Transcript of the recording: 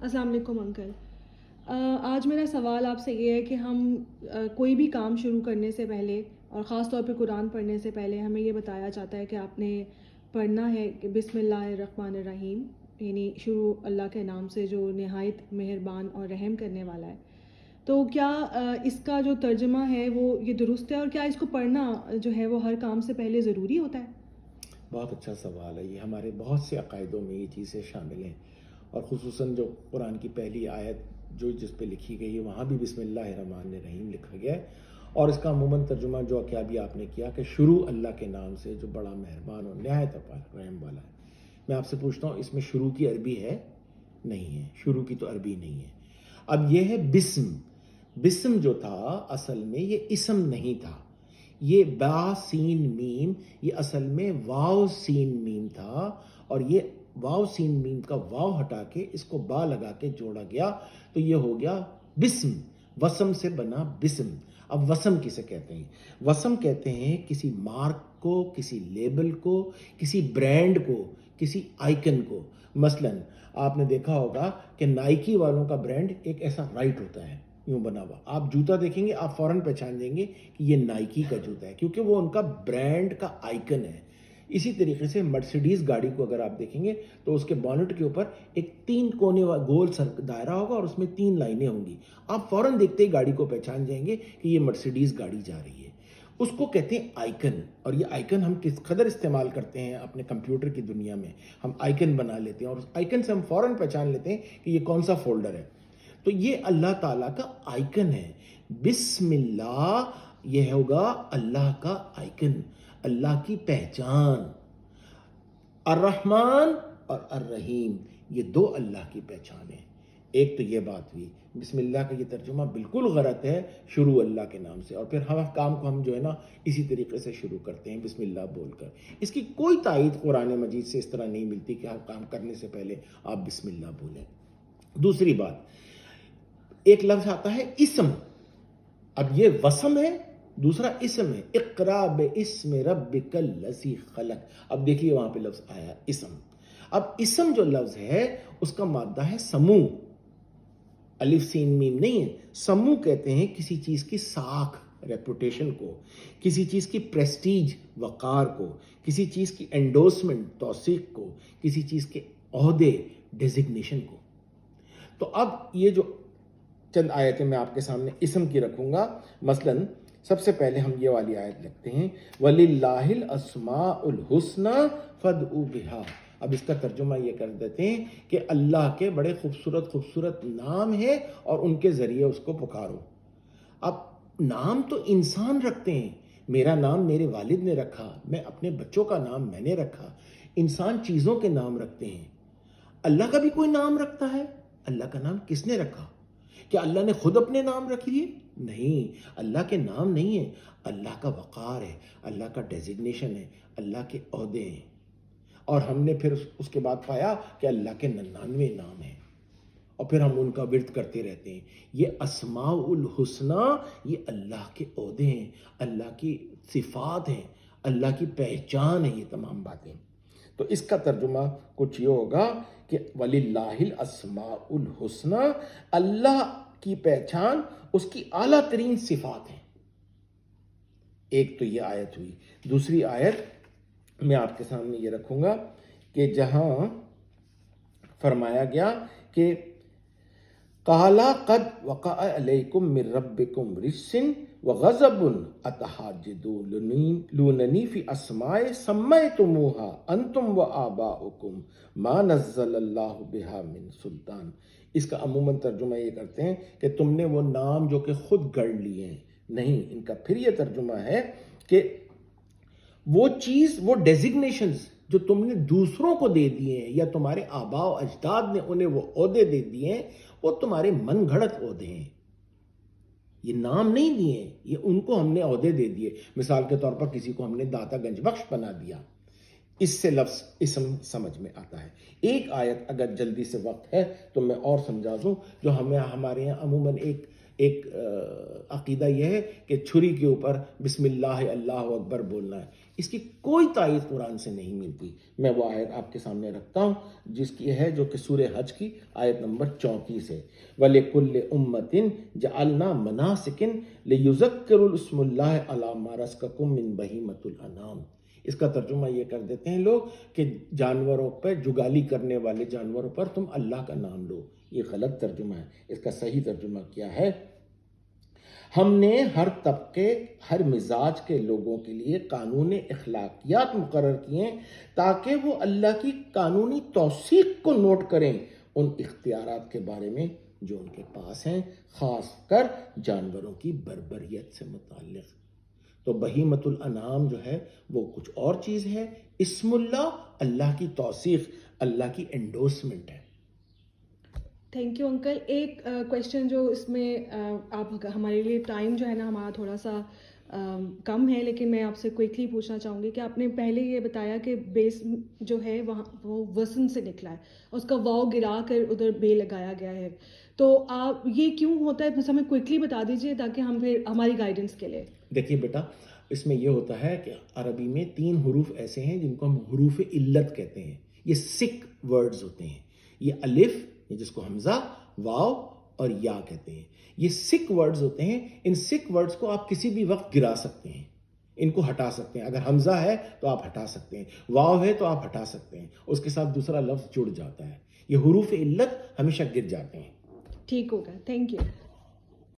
السلام علیکم انکل. آج میرا سوال آپ سے یہ ہے کہ ہم کوئی بھی کام شروع کرنے سے پہلے اور خاص طور پہ قرآن پڑھنے سے پہلے ہمیں یہ بتایا جاتا ہے کہ آپ نے پڑھنا ہے کہ بسم اللہ الرحمن الرحیم، یعنی شروع اللہ کے نام سے جو نہایت مہربان اور رحم کرنے والا ہے. تو کیا اس کا جو ترجمہ ہے وہ یہ درست ہے، اور کیا اس کو پڑھنا جو ہے وہ ہر کام سے پہلے ضروری ہوتا ہے؟ بہت اچھا سوال ہے. یہ ہمارے بہت سے عقائدوں میں یہ چیزیں شامل ہیں، اور خصوصاً جو قرآن کی پہلی آیت جس پہ لکھی گئی ہے وہاں بھی بسم اللہ الرحمن الرحیم لکھا گیا ہے. اور اس کا عموماً ترجمہ جو کیا بھی آپ نے کیا کہ شروع اللہ کے نام سے جو بڑا مہربان اور نہایت رحم والا ہے. میں آپ سے پوچھتا ہوں، اس میں شروع کی عربی ہے؟ نہیں ہے، شروع کی تو عربی نہیں ہے. اب یہ ہے بسم. بسم جو تھا اصل میں یہ اسم نہیں تھا، یہ با سین میم، یہ اصل میں واو سین میم تھا، اور یہ واو سین میم کا واو ہٹا کے اس کو با لگا کے جوڑا گیا تو یہ ہو گیا بسم. وسم سے بنا بسم. اب وسم کسے کہتے ہیں؟ وسم کہتے ہیں کسی مارک کو، کسی لیبل کو، کسی برانڈ کو، کسی آئیکن کو. مثلا آپ نے دیکھا ہوگا کہ نائکی والوں کا برانڈ ایک ایسا رائٹ ہوتا ہے یوں بنا ہوا. آپ جوتا دیکھیں گے آپ فوراً پہچان دیں گے کہ یہ نائکی کا جوتا ہے، کیونکہ وہ ان کا برانڈ کا آئیکن ہے. اسی طریقے سے مرسیڈیز گاڑی کو اگر آپ دیکھیں گے تو اس کے بونٹ کے اوپر ایک 3 کونے گول دائرہ ہوگا اور اس میں 3 لائنیں ہوں گی. آپ فوراً دیکھتے ہی گاڑی کو پہچان جائیں گے کہ یہ مرسیڈیز گاڑی جا رہی ہے. اس کو کہتے ہیں آئیکن. اور یہ آئیکن ہم کس قدر استعمال کرتے ہیں اپنے کمپیوٹر کی دنیا میں. ہم آئیکن بنا لیتے ہیں اور اس آئیکن سے ہم فوراً پہچان لیتے ہیں کہ یہ کون سا فولڈر ہے. تو یہ اللہ تعالیٰ کا آئیکن ہے. بسم اللہ یہ ہوگا اللہ کا آئیکن، اللہ کی پہچان. الرحمن اور الرحیم یہ 2 اللہ کی پہچان ہیں. ایک تو یہ بات ہوئی. بسم اللہ کا یہ ترجمہ بالکل غلط ہے، شروع اللہ کے نام سے، اور پھر ہم کام کو ہم جو ہے نا اسی طریقے سے شروع کرتے ہیں بسم اللہ بول کر. اس کی کوئی تائید قرآن مجید سے اس طرح نہیں ملتی کہ آپ کام کرنے سے پہلے آپ بسم اللہ بولیں. دوسری بات، ایک لفظ آتا ہے اسم. اب یہ وسم ہے، دوسرا اسم ہے. اقرا باسم ربک الذی خلق. اب دیکھیے وہاں پہ لفظ آیا اسم. اب اسم جو لفظ ہے اس کا مادہ ہے سمو. الف سین میم نہیں ہے. سمو کہتے ہیں کسی چیز کی ساکھ ریپوٹیشن کو، کسی چیز کی پریسٹیج وقار کو، کسی چیز کی انڈورسمنٹ توثیق کو، کسی چیز کے عہدے ڈیزگنیشن کو. تو اب یہ جو چند آیتیں میں آپ کے سامنے اسم کی رکھوں گا. مثلا سب سے پہلے ہم یہ والی آیت لکھتے ہیں وَلِلَّهِ الْأَسْمَاءُ الْحُسْنَى فَادْعُوا بِهَا. اب اس کا ترجمہ یہ کر دیتے ہیں کہ اللہ کے بڑے خوبصورت خوبصورت نام ہیں اور ان کے ذریعے اس کو پکارو. اب نام تو انسان رکھتے ہیں. میرا نام میرے والد نے رکھا، میں اپنے بچوں کا نام میں نے رکھا. انسان چیزوں کے نام رکھتے ہیں. اللہ کا بھی کوئی نام رکھتا ہے. اللہ کا نام کس نے رکھا؟ کیا اللہ نے خود اپنے نام رکھ لیے؟ نہیں، اللہ کے نام نہیں ہے. اللہ کا وقار ہے، اللہ کا ڈیزگنیشن ہے، اللہ کے عہدے ہیں. اور ہم نے پھر اس کے بعد پایا کہ اللہ کے 99 نام ہیں، اور پھر ہم ان کا ورد کرتے رہتے ہیں. یہ اسماء الحسنہ یہ اللہ کے عہدے ہیں، اللہ کی صفات ہیں، اللہ کی پہچان ہے. یہ تمام باتیں تو اس کا ترجمہ کچھ یہ ہوگا کہ وَلِلَّهِ الْأَسْمَاءُ الْحُسْنَى، اللہ کی پہچان اس کی اعلیٰ ترین صفات ہیں. ایک تو یہ آیت ہوئی. دوسری آیت میں آپ کے سامنے یہ رکھوں گا کہ جہاں فرمایا گیا کہ قَالَ قَدْ وَقَعَ عَلَيْكُم مِّن رَّبِّكُمْ رِجْسٌ وَغَضَبٌ أَتُحَاجُّونَنِي فِي أَسْمَاءٍ سَمَّيْتُمُوهَا أَنتُمْ وَآبَاؤُكُم مَّا نَزَّلَ اللَّهُ بِهَا مِن سُلْطَانٍ. اس کا عموماً ترجمہ یہ کرتے ہیں کہ تم نے وہ نام جو کہ خود گڑھ لیے ہیں. نہیں، ان کا پھر یہ ترجمہ ہے کہ وہ چیز، وہ ڈیزگنیشنز جو تم نے دوسروں کو دے دیے ہیں یا تمہارے آباء و اجداد نے انہیں وہ عہدے دے دیے ہیں، وہ تمہارے من گھڑت عہدے ہیں. یہ نام نہیں دیے، یہ ان کو ہم نے عہدے دے دیے. مثال کے طور پر کسی کو ہم نے داتا گنج بخش بنا دیا. اس سے لفظ اسم سمجھ میں آتا ہے. ایک آیت اگر جلدی سے وقت ہے تو میں اور سمجھا دوں جو ہمارے یہاں عموماً ایک ایک عقیدہ یہ ہے کہ چھری کے اوپر بسم اللہ اللہ اکبر بولنا ہے. اس کی کوئی تائید قرآن سے نہیں ملتی. میں وہ آیت آپ کے سامنے رکھتا ہوں جس کی ہے جو کہ سورہ حج کی آیت نمبر 34 ہے. وَلِكُلِّ أُمَّةٍ جَعَلْنَا مَنَاسِكٍ لِيُذَكِّرُوا اسْمَ اللَّهِ عَلَىٰ مَا رَزَقَكُم مِّن بَهِيمَةِ الْأَنْعَامِ. اس کا ترجمہ یہ کر دیتے ہیں لوگ کہ جانوروں پر جگالی کرنے والے جانوروں پر تم اللہ کا نام لو. یہ غلط ترجمہ ہے. اس کا صحیح ترجمہ کیا ہے؟ ہم نے ہر طبقے ہر مزاج کے لوگوں کے لیے قانون اخلاقیات مقرر کیے تاکہ وہ اللہ کی قانونی توثیق کو نوٹ کریں ان اختیارات کے بارے میں جو ان کے پاس ہیں، خاص کر جانوروں کی بربریت سے متعلق. تو بہیمۃ الانعام جو ہے وہ کچھ اور چیز ہے. اسم اللہ اللہ کی توثیق، اللہ کی انڈورسمنٹ ہے. Thank you uncle. ایک کویشچن جو اس میں آپ ہمارے لیے ٹائم جو ہے نا ہمارا تھوڑا سا کم ہے، لیکن میں آپ سے کوئکلی پوچھنا چاہوں گی کہ آپ نے پہلے یہ بتایا کہ بیس جو ہے وہاں وہ وزن سے نکلا ہے، اس کا واؤ گرا کر ادھر بے لگایا گیا ہے. تو آپ یہ کیوں ہوتا ہے بس ہمیں کوئکلی بتا دیجئے تاکہ ہم پھر ہماری گائیڈنس کے لیے. دیکھیے بیٹا، اس میں یہ ہوتا ہے کہ عربی میں 3 حروف ایسے ہیں جن کو ہم حروف علت کہتے ہیں. یہ سک ورڈز ہوتے ہیں. یہ الف جس کو حمزہ، واو اور یا کہتے ہیں، یہ سک ورڈز ہوتے ہیں. ان سک ورڈز کو آپ کسی بھی وقت گرا سکتے ہیں، ان کو ہٹا سکتے ہیں. اگر حمزہ ہے تو آپ ہٹا سکتے ہیں، واو ہے تو آپ ہٹا سکتے ہیں، اس کے ساتھ دوسرا لفظ جڑ جاتا ہے. یہ حروف علت ہمیشہ گر جاتے ہیں. ٹھیک ہوگا. Thank you.